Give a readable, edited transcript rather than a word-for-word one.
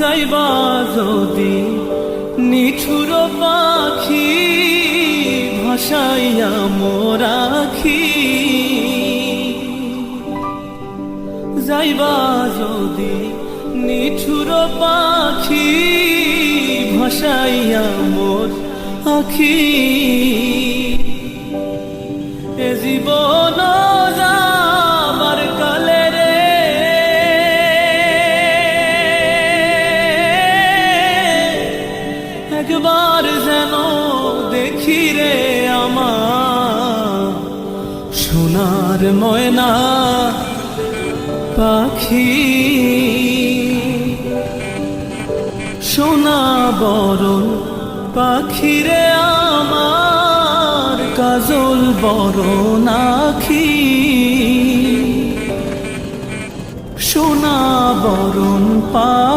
যাইবা যদি নিঠুর পাখি ভাসাইয়া মোর আখি, যাইবা যদি নিঠুর পাখি ভাসাইয়া মোর আখি, এ জীবন যাবার কালে রে একবার যেন দেখি রে আমার সোনার ময়না পাখি, সোনা বরণ পাখি রে আমার কাজল বরণ আখি, সোনা বরণ পাখি।